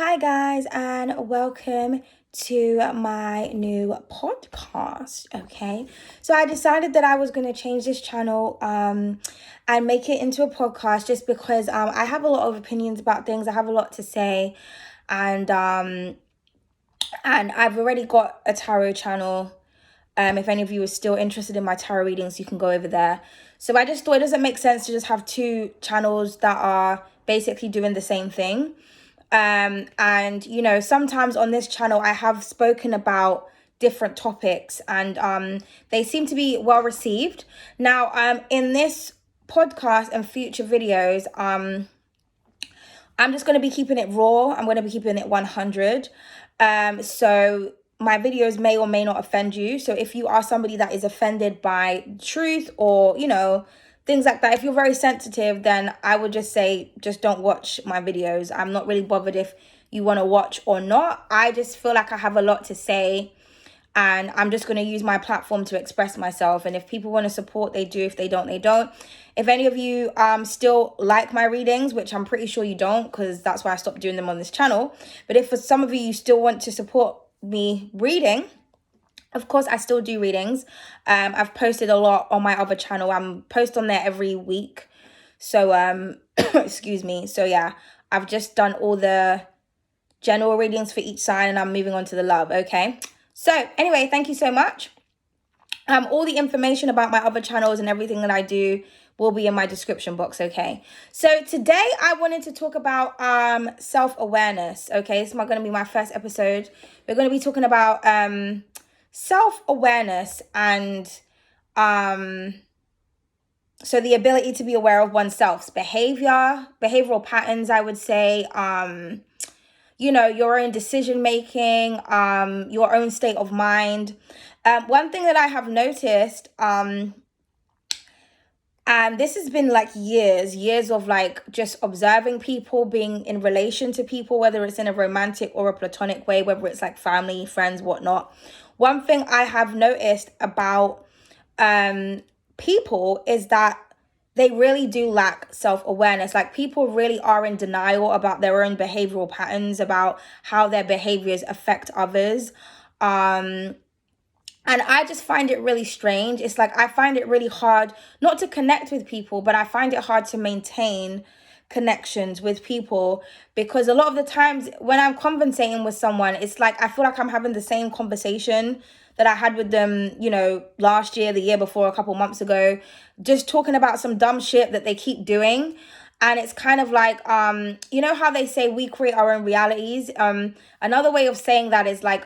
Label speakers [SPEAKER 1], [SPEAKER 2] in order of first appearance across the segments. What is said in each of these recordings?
[SPEAKER 1] Hi guys, and welcome to my new podcast. Okay, so I decided that I was going to change this channel and make it into a podcast just because I have a lot of opinions about things. I have a lot to say, and I've already got a tarot channel. If any of you are still interested in my tarot readings, you can go over there. So I just thought it doesn't make sense to just have two channels that are basically doing the same thing. And sometimes on this channel I have spoken about different topics, and they seem to be well received. Now in this podcast and future videos, I'm just going to be keeping it raw. I'm going to be keeping it 100. So my videos may or may not offend you. So if you are somebody that is offended by truth or, things like that, if you're very sensitive, then I would just say, just don't watch my videos. I'm not really bothered if you want to watch or not. I just feel like I have a lot to say, and I'm just going to use my platform to express myself. And if people want to support, they do. If they don't, they don't. If any of you still like my readings, which I'm pretty sure you don't, because that's why I stopped doing them on this channel. But if for some of you still want to support me reading, of course I still do readings. I've posted a lot on my other channel. I'm post on there every week. So excuse me. So yeah, I've just done all the general readings for each sign, and I'm moving on to the love. Okay, so anyway, thank you so much. All the information about my other channels and everything that I do will be in my description box. Okay, so today I wanted to talk about self-awareness. Okay, this is going to be my first episode. We're going to be talking about self-awareness and so the ability to be aware of oneself's behavioral patterns, I would say, your own decision making, your own state of mind. One thing that I have noticed, and this has been like years of like just observing people, being in relation to people, whether it's in a romantic or a platonic way, whether it's like family, friends, whatnot. One thing I have noticed about people is that they really do lack self-awareness. Like, people really are in denial about their own behavioral patterns, about how their behaviors affect others. And I just find it really strange. It's like, I find it really hard not to connect with people, but I find it hard to maintain connections with people, because a lot of the times when I'm conversating with someone, it's like I feel like I'm having the same conversation that I had with them, last year, the year before, a couple months ago, just talking about some dumb shit that they keep doing. And it's kind of like, how they say we create our own realities. Another way of saying that is like,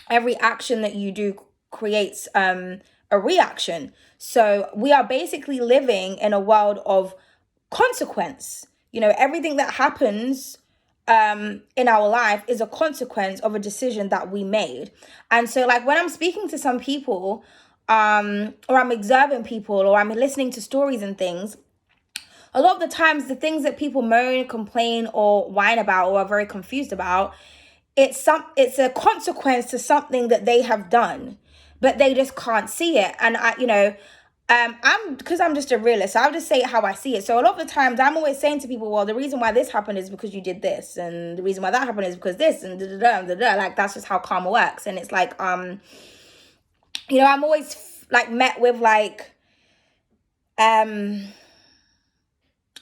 [SPEAKER 1] every action that you do creates a reaction. So we are basically living in a world of consequence. Everything that happens in our life is a consequence of a decision that we made. And so like when I'm speaking to some people, or I'm observing people, or I'm listening to stories and things, a lot of the times the things that people moan, complain, or whine about, or are very confused about, it's a consequence to something that they have done, but they just can't see it. And I'm just a realist, so I'll just say it how I see it. So a lot of the times I'm always saying to people, well, the reason why this happened is because you did this, and the reason why that happened is because this, and like, that's just how karma works. And it's like, I'm always like met with like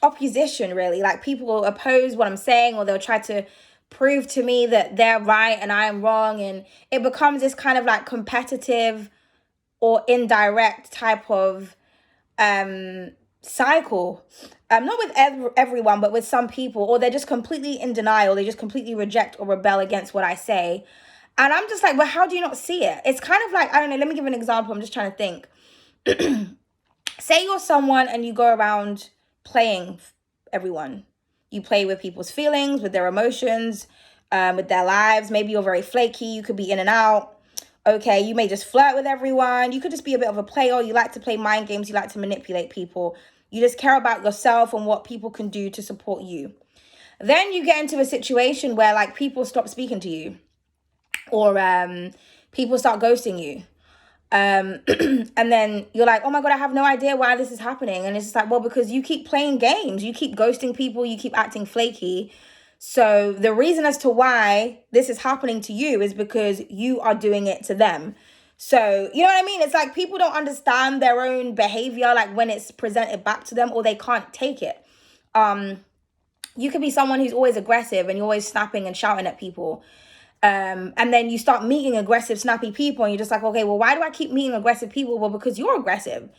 [SPEAKER 1] opposition, really. Like, people oppose what I'm saying, or they'll try to prove to me that they're right and I am wrong, and it becomes this kind of like competitive or indirect type of cycle. Not with everyone, but with some people, or they're just completely in denial. They just completely reject or rebel against what I say. And I'm just like, well, how do you not see it? It's kind of like, I don't know, let me give an example. I'm just trying to think. Say you're someone and you go around playing everyone. You play with people's feelings, with their emotions, with their lives. Maybe you're very flaky. You could be in and out. Okay, you may just flirt with everyone. You could just be a bit of a player. You like to play mind games. You like to manipulate people. You just care about yourself and what people can do to support you. Then you get into a situation where like people stop speaking to you, or people start ghosting you. And then you're like, oh my God, I have no idea why this is happening. And it's just like, well, because you keep playing games. You keep ghosting people. You keep acting flaky. So the reason as to why this is happening to you is because you are doing it to them. So, you know what I mean? It's like people don't understand their own behavior, like when it's presented back to them, or they can't take it. You could be someone who's always aggressive and you're always snapping and shouting at people. And then you start meeting aggressive, snappy people, and you're just like, okay, well, why do I keep meeting aggressive people? Well, because you're aggressive.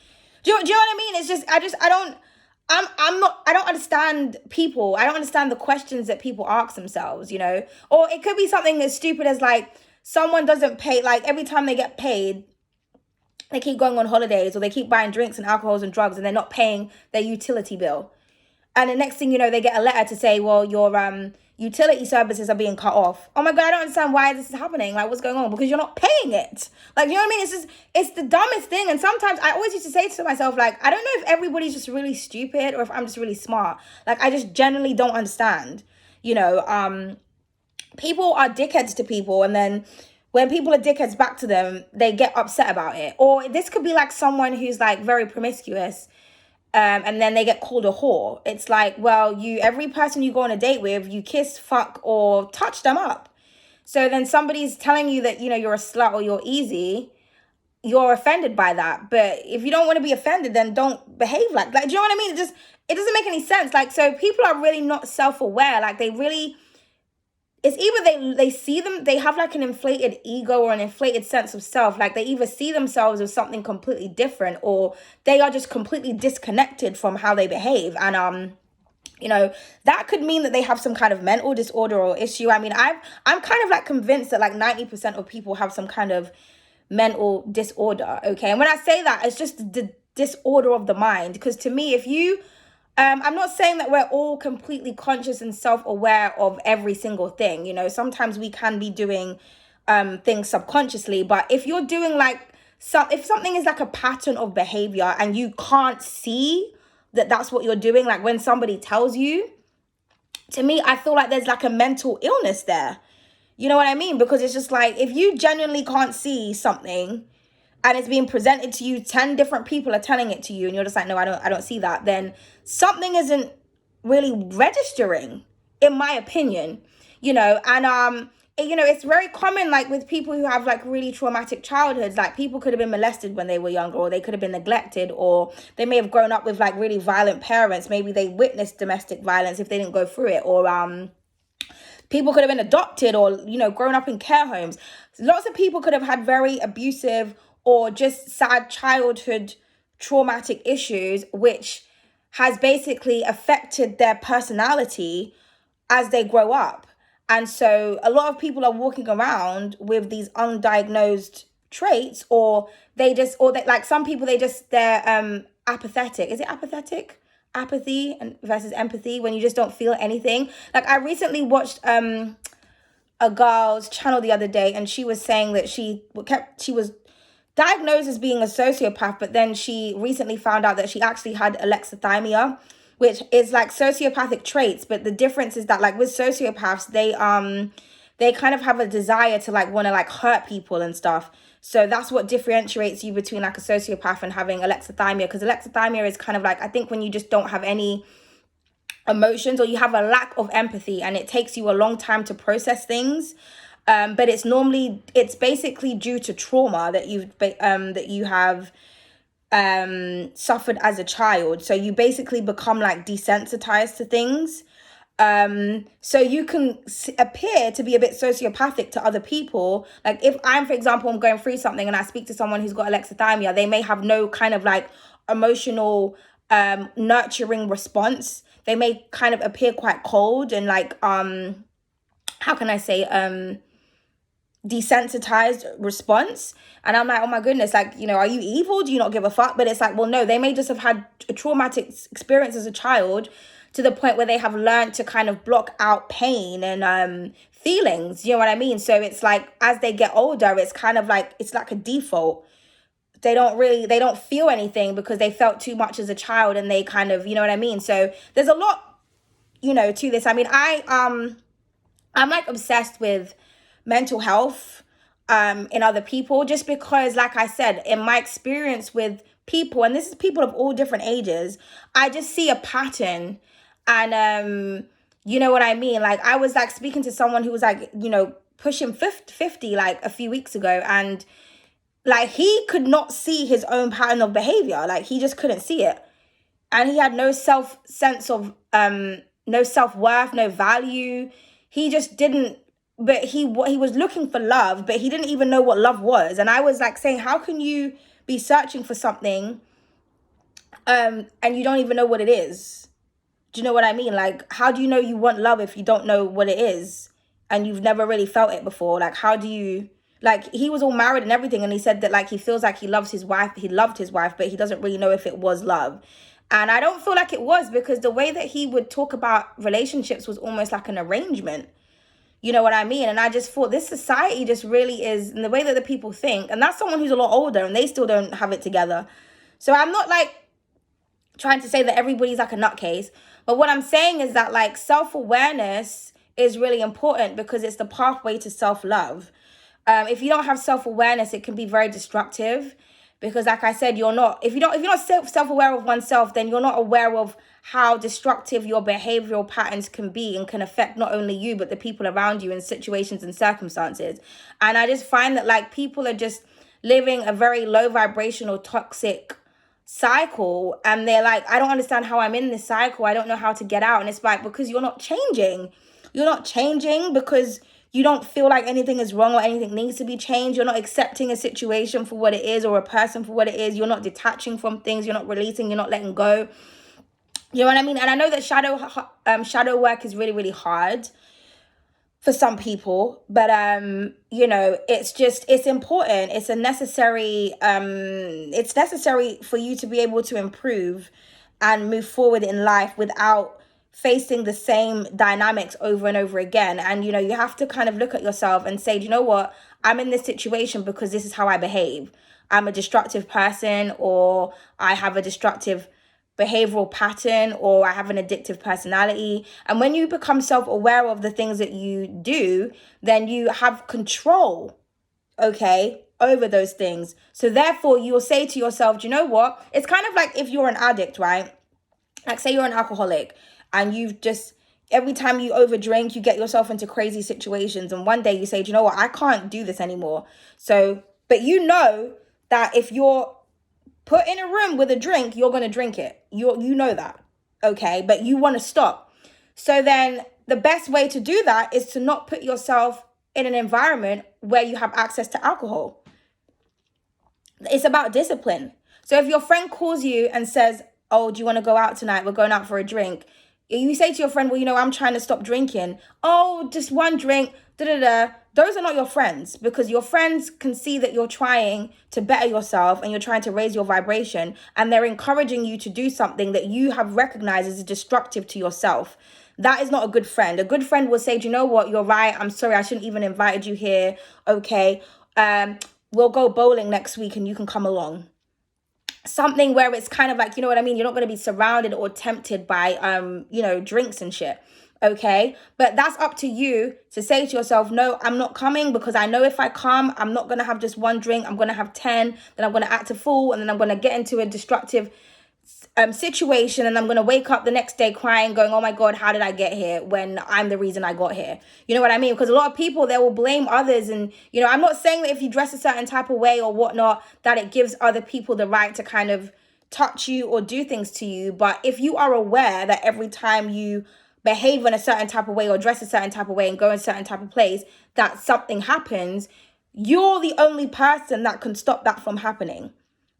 [SPEAKER 1] Do you know what I mean? It's just, I don't understand people. I don't understand the questions that people ask themselves, you know? Or it could be something as stupid as like, someone doesn't pay, like every time they get paid, they keep going on holidays or they keep buying drinks and alcohols and drugs and they're not paying their utility bill. And the next thing you know, they get a letter to say, well, your utility services are being cut off. Oh my God, I don't understand why this is happening. Like, what's going on? Because you're not paying it. Like, you know what I mean? It's the dumbest thing. And sometimes I always used to say to myself, like, I don't know if everybody's just really stupid or if I'm just really smart. Like, I just generally don't understand. You know, people are dickheads to people, and then when people are dickheads back to them, they get upset about it. Or this could be like someone who's like very promiscuous, and then they get called a whore. It's like, well, every person you go on a date with, you kiss, fuck, or touch them up. So then somebody's telling you that, you know, you're a slut or you're easy, you're offended by that. But if you don't want to be offended, then don't behave like, do you know what I mean? It doesn't make any sense. Like, so people are really not self-aware. Like, it's either they see them, they have like an inflated ego or an inflated sense of self. Like, they either see themselves as something completely different, or they are just completely disconnected from how they behave. And you know, that could mean that they have some kind of mental disorder or issue. I mean, I'm kind of like convinced that like 90% of people have some kind of mental disorder. Okay, and when I say that, it's just the disorder of the mind. Because to me, if you I'm not saying that we're all completely conscious and self-aware of every single thing. You know, sometimes we can be doing things subconsciously, but if you're doing like, if something is like a pattern of behavior and you can't see that that's what you're doing, like when somebody tells you, to me, I feel like there's like a mental illness there. You know what I mean? Because it's just like, if you genuinely can't see something and it's being presented to you, 10 different people are telling it to you, and you're just like, no, I don't see that, then something isn't really registering, in my opinion. You know, and you know, it's very common, like with people who have like really traumatic childhoods. Like, people could have been molested when they were younger, or they could have been neglected, or they may have grown up with like really violent parents. Maybe they witnessed domestic violence if they didn't go through it, or people could have been adopted, or, you know, grown up in care homes. Lots of people could have had very abusive or just sad childhood traumatic issues, which has basically affected their personality as they grow up. And so a lot of people are walking around with these undiagnosed traits, or like some people, they're apathetic. Is it apathetic? Apathy and versus empathy, when you just don't feel anything. Like, I recently watched a girl's channel the other day, and she was saying that she was diagnosed as being a sociopath, but then she recently found out that she actually had alexithymia, which is like sociopathic traits. But the difference is that, like, with sociopaths, they kind of have a desire to like want to like hurt people and stuff. So that's what differentiates you between like a sociopath and having alexithymia, because alexithymia is kind of like, I think, when you just don't have any emotions, or you have a lack of empathy, and it takes you a long time to process things. But it's basically due to trauma that you have suffered as a child. So you basically become like desensitized to things. So you can appear to be a bit sociopathic to other people. Like, if for example, I'm going through something and I speak to someone who's got alexithymia, they may have no kind of like emotional nurturing response. They may kind of appear quite cold and like how can I say desensitized response. And I'm like, oh my goodness, like, you know, are you evil? Do you not give a fuck? But it's like, well, no, they may just have had a traumatic experience as a child, to the point where they have learned to kind of block out pain and feelings. You know what I mean? So it's like, as they get older, it's kind of like, it's like a default. They don't feel anything because they felt too much as a child, and they kind of, you know what I mean? So there's a lot, you know, to this. I mean, I'm like obsessed with mental health in other people, just because, like I said, in my experience with people, and this is people of all different ages, I just see a pattern. And You know what I mean? Like, I was like speaking to someone who was like, pushing 50 like a few weeks ago, and like he could not see his own pattern of behavior. Like, he just couldn't see it. And he had no sense of no self-worth, no value. He just didn't, but he was looking for love, but he didn't even know what love was. And I was like saying, how can you be searching for something and you don't even know what it is? Do you know what I mean? Like, how do you know you want love if you don't know what it is and you've never really felt it before? Like, how do you, like, he was all married and everything, and he said that, like, he feels like he loves his wife, he loved his wife, but he doesn't really know if it was love. And I don't feel like it was, because the way that he would talk about relationships was almost like an arrangement. You know what I mean? And I just thought, this society just really is, and the way that the people think, and that's someone who's a lot older and they still don't have it together. So I'm not like trying to say that everybody's like a nutcase, but what I'm saying is that, like, self-awareness is really important, because it's the pathway to self-love. If you don't have self-awareness, it can be very destructive, because, like I said, if you're not self-aware of oneself, then you're not aware of how destructive your behavioral patterns can be and can affect not only you, but the people around you in situations and circumstances. And I just find that, like, people are just living a very low vibrational, toxic cycle, and they're like, I don't understand how I'm in this cycle, I don't know how to get out. And it's like, because you're not changing because you don't feel like anything is wrong or anything needs to be changed. You're not accepting a situation for what it is, or a person for what it is. You're not detaching from things. You're not releasing. You're not letting go. You know what I mean? And I know that shadow work is really, really hard for some people, but it's important. It's necessary for you to be able to improve and move forward in life without facing the same dynamics over and over again. And you have to kind of look at yourself and say, you know what, I'm in this situation because this is how I behave. I'm a destructive person, or I have a destructive behavioral pattern, or I have an addictive personality. And when you become self-aware of the things that you do, then you have control, okay, over those things. So therefore, you'll say to yourself, do you know what? It's kind of like if you're an addict, right? Like, say you're an alcoholic, and you've just, every time you overdrink, you get yourself into crazy situations. And one day you say, do you know what? I can't do this anymore. So, but you know that if you're put in a room with a drink, you're going to drink it. You know that, okay? But you want to stop. So then the best way to do that is to not put yourself in an environment where you have access to alcohol. It's about discipline. So if your friend calls you and says, oh, do you want to go out tonight? We're going out for a drink. You say to your friend, well, I'm trying to stop drinking. Oh, just one drink, da-da-da. Those are not your friends, because your friends can see that you're trying to better yourself and you're trying to raise your vibration, and they're encouraging you to do something that you have recognized as destructive to yourself. That is not a good friend. A good friend will say, do you know what? You're right. I'm sorry. I shouldn't even invited you here. Okay. We'll go bowling next week and you can come along. Something where it's kind of like, you know what I mean? You're not going to be surrounded or tempted by, drinks and shit. Okay. But that's up to you to say to yourself, no, I'm not coming, because I know if I come, I'm not going to have just one drink. I'm going to have 10, then I'm going to act a fool. And then I'm going to get into a destructive situation, and I'm going to wake up the next day crying, going, oh my God, how did I get here, when I'm the reason I got here? You know what I mean? Because a lot of people, they will blame others. And, I'm not saying that if you dress a certain type of way or whatnot, that it gives other people the right to kind of touch you or do things to you. But if you are aware that every time you behave in a certain type of way or dress a certain type of way and go in a certain type of place, that something happens, you're the only person that can stop that from happening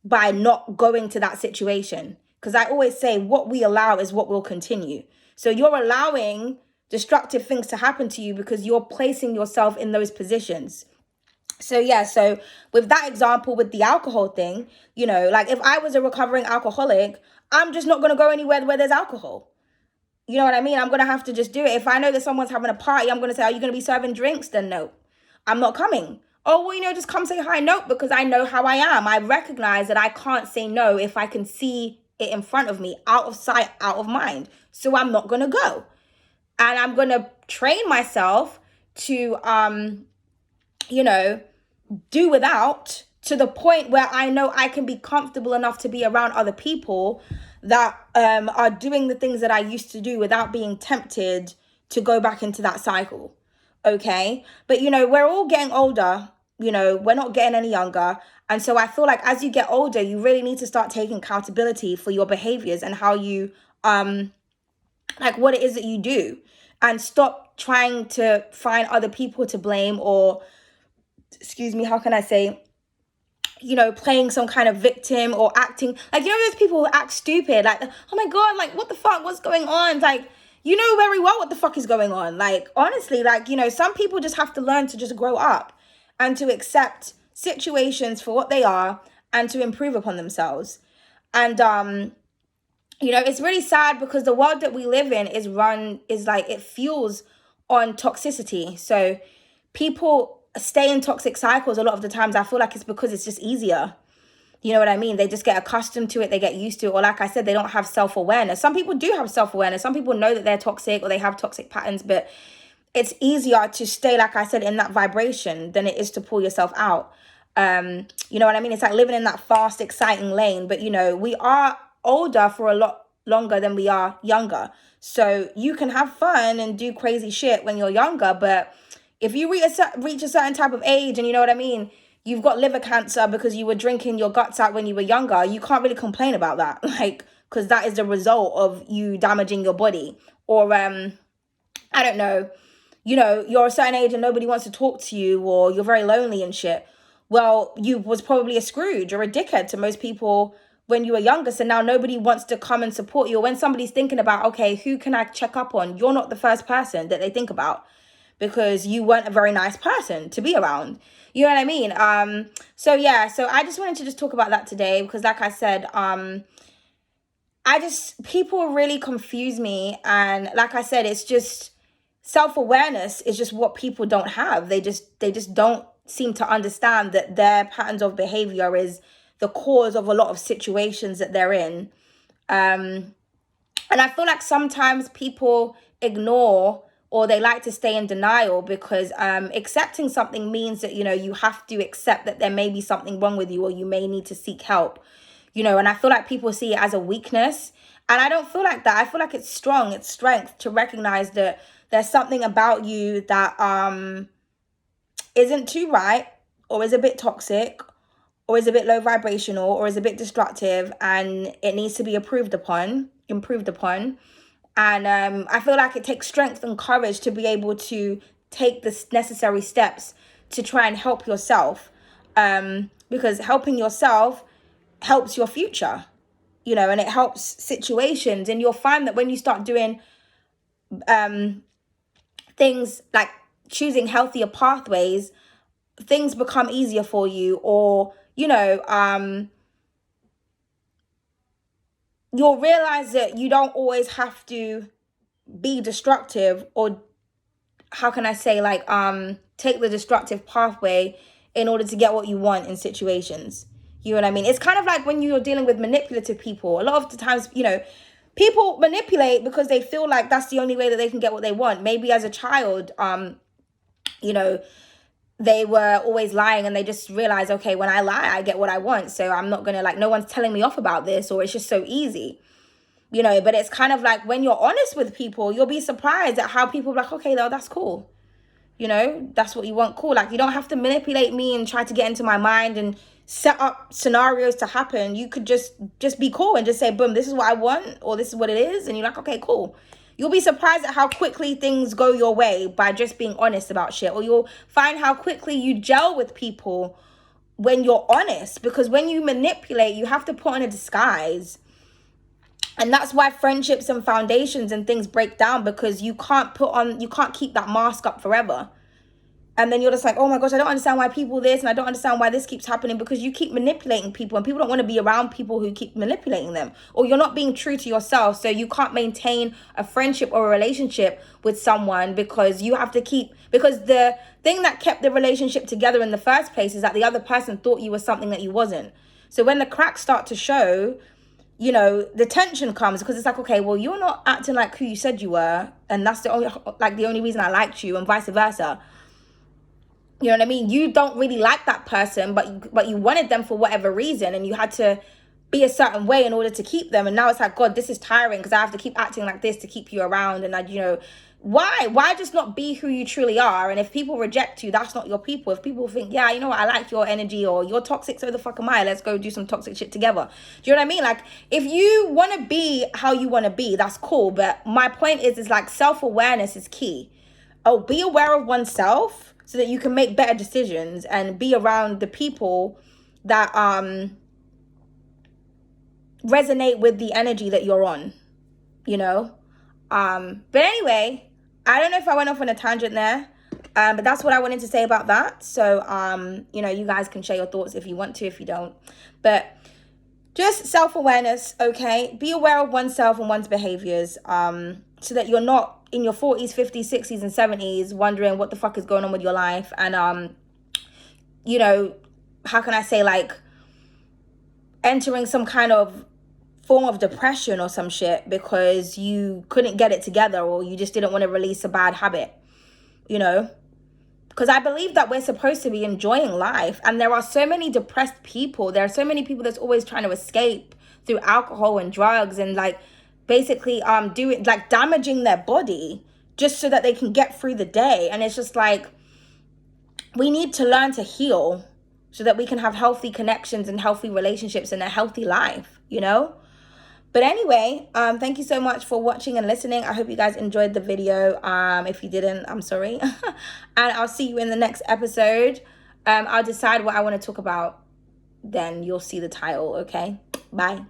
[SPEAKER 1] by not going to that situation. Because I always say, what we allow is what will continue. So you're allowing destructive things to happen to you because you're placing yourself in those positions. So yeah, so with that example, with the alcohol thing, like if I was a recovering alcoholic, I'm just not going to go anywhere where there's alcohol. You know what I mean? I'm going to have to just do it. If I know that someone's having a party, I'm going to say, are you going to be serving drinks? Then no, I'm not coming. Oh, well, just come say hi. No, because I know how I am. I recognize that I can't say no if I can see it in front of me, out of sight, out of mind. So I'm not going to go. And I'm going to train myself to, do without, to the point where I know I can be comfortable enough to be around other people that are doing the things that I used to do without being tempted to go back into that cycle. Okay. But, we're all getting older. We're not getting any younger. And so I feel like as you get older, you really need to start taking accountability for your behaviors and how you, like what it is that you do, and stop trying to find other people to blame, or, excuse me, how can I say, playing some kind of victim or acting like, those people who act stupid, like, oh my God, like, what the fuck, what's going on? Like, you know very well what the fuck is going on. Like, honestly, like, some people just have to learn to just grow up and to accept situations for what they are and to improve upon themselves. And, it's really sad because the world that we live in is like, it fuels on toxicity. So people stay in toxic cycles a lot of the times. I feel like it's because it's just easier. You know what I mean? They just get accustomed to it. They get used to it. Or like I said, they don't have self-awareness. Some people do have self-awareness. Some people know that they're toxic or they have toxic patterns, but it's easier to stay, like I said, in that vibration than it is to pull yourself out. You know what I mean? It's like living in that fast, exciting lane. But, we are older for a lot longer than we are younger. So you can have fun and do crazy shit when you're younger, but if you reach a certain type of age and, you know what I mean, you've got liver cancer because you were drinking your guts out when you were younger, you can't really complain about that, like, because that is the result of you damaging your body. Or, I don't know, you're a certain age and nobody wants to talk to you, or you're very lonely and shit. Well, you was probably a Scrooge or a dickhead to most people when you were younger. So now nobody wants to come and support you. Or when somebody's thinking about, okay, who can I check up on? You're not the first person that they think about, because you weren't a very nice person to be around. You know what I mean? So I just wanted to just talk about that today, because like I said, people really confuse me. And like I said, it's just self-awareness is just what people don't have. They just don't seem to understand that their patterns of behavior is the cause of a lot of situations that they're in. And I feel like sometimes people ignore, or they like to stay in denial, because accepting something means that, you have to accept that there may be something wrong with you, or you may need to seek help, and I feel like people see it as a weakness. And I don't feel like that. I feel like it's strength to recognize that there's something about you that isn't too right, or is a bit toxic, or is a bit low vibrational, or is a bit destructive, and it needs to be improved upon. And I feel like it takes strength and courage to be able to take the necessary steps to try and help yourself, because helping yourself helps your future, and it helps situations. And you'll find that when you start doing things like choosing healthier pathways, things become easier for you. Or, you'll realize that you don't always have to be destructive, or how can I say, like, take the destructive pathway in order to get what you want in situations. You know what I mean? It's kind of like when you're dealing with manipulative people. A lot of the times, people manipulate because they feel like that's the only way that they can get what they want. Maybe as a child, they were always lying, and they just realize, okay, when I lie, I get what I want. So I'm not going to, like, no one's telling me off about this, or it's just so easy, but it's kind of like when you're honest with people, you'll be surprised at how people are like, okay, though, that's cool. That's what you want. Cool. Like, you don't have to manipulate me and try to get into my mind and set up scenarios to happen. You could just be cool and just say, boom, this is what I want, or this is what it is. And you're like, okay, cool. You'll be surprised at how quickly things go your way by just being honest about shit. Or you'll find how quickly you gel with people when you're honest. Because when you manipulate, you have to put on a disguise. And that's why friendships and foundations and things break down, because you can't keep that mask up forever. And then you're just like, oh my gosh, I don't understand why people this, and I don't understand why this keeps happening, because you keep manipulating people, and people don't want to be around people who keep manipulating them. Or you're not being true to yourself, so you can't maintain a friendship or a relationship with someone, because you have to because the thing that kept the relationship together in the first place is that the other person thought you were something that you wasn't. So when the cracks start to show, the tension comes, because it's like, okay, well, you're not acting like who you said you were, and that's the only reason I liked you, and vice versa. You know what I mean? You don't really like that person, but you wanted them for whatever reason, and you had to be a certain way in order to keep them. And now it's like, God, this is tiring, because I have to keep acting like this to keep you around. And Why just not be who you truly are? And if people reject you, that's not your people. If people think, yeah, you know what, I like your energy, or you're toxic, so the fuck am I, let's go do some toxic shit together. Do you know what I mean? Like, if you want to be how you want to be, that's cool. But my point is like, self-awareness is key. Oh, be aware of oneself so that you can make better decisions and be around the people that resonate with the energy that you're on, you know? But anyway, I don't know if I went off on a tangent there, but that's what I wanted to say about that. So, you know, you guys can share your thoughts if you want to, if you don't. But just self-awareness, okay? Be aware of oneself and one's behaviors, so that you're not in your 40s, 50s, 60s, and 70s wondering what the fuck is going on with your life. And, you know, how can I say, like, entering some kind of form of depression or some shit because you couldn't get it together, or you just didn't want to release a bad habit, you know? Because I believe that we're supposed to be enjoying life, and there are so many depressed people. There are so many people that's always trying to escape through alcohol and drugs, and like basically doing, like, damaging their body just so that they can get through the day. And it's just like, we need to learn to heal so that we can have healthy connections and healthy relationships and a healthy life, you know? But anyway, thank you so much for watching and listening. I hope you guys enjoyed the video. If you didn't, I'm sorry. And I'll see you in the next episode. I'll decide what I want to talk about. Then you'll see the title, okay? Bye.